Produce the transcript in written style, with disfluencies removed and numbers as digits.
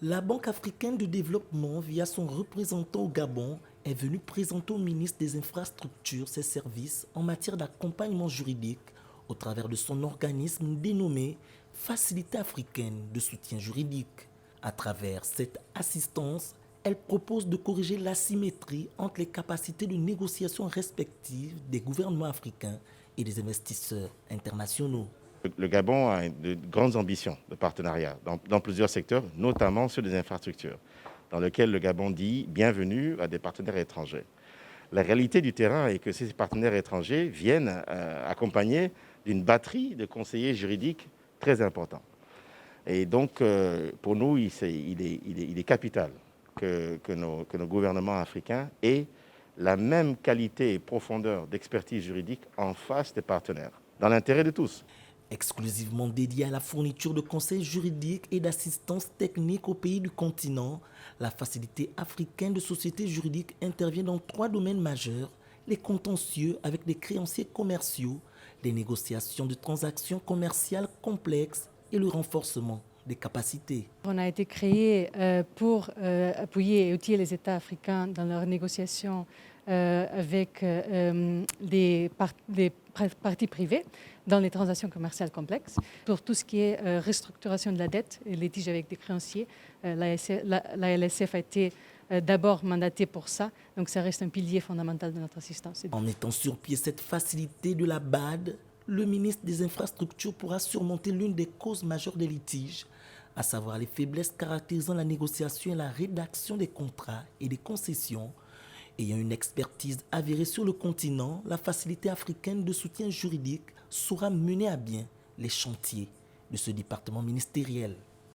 La Banque africaine de développement, via son représentant au Gabon, est venue présenter au ministre des Infrastructures ses services en matière d'accompagnement juridique au travers de son organisme dénommé Facilité africaine de soutien juridique. À travers cette assistance, elle propose de corriger l'asymétrie entre les capacités de négociation respectives des gouvernements africains et des investisseurs internationaux. Le Gabon a de grandes ambitions de partenariat dans plusieurs secteurs, notamment sur les infrastructures, dans lesquels le Gabon dit bienvenue à des partenaires étrangers. La réalité du terrain est que ces partenaires étrangers viennent accompagnés d'une batterie de conseillers juridiques très importants. Et donc, pour nous, il est capital que nos gouvernements africains aient la même qualité et profondeur d'expertise juridique en face des partenaires, dans l'intérêt de tous. Exclusivement dédiée à la fourniture de conseils juridiques et d'assistance technique aux pays du continent, la Facilité africaine de sociétés juridiques intervient dans 3 domaines majeurs: les contentieux avec les créanciers commerciaux, les négociations de transactions commerciales complexes et le renforcement des capacités. On a été créé pour appuyer et outiller les États africains dans leurs négociations avec des parties privées dans les transactions commerciales complexes. Pour tout ce qui est restructuration de la dette et litige avec des créanciers, la LSF a été d'abord mandatée pour ça, donc ça reste un pilier fondamental de notre assistance. En mettant sur pied cette facilité de la BAD, le ministre des Infrastructures pourra surmonter l'une des causes majeures des litiges, à savoir les faiblesses caractérisant la négociation et la rédaction des contrats et des concessions. Ayant une expertise avérée sur le continent, la Facilité africaine de soutien juridique saura mener à bien les chantiers de ce département ministériel.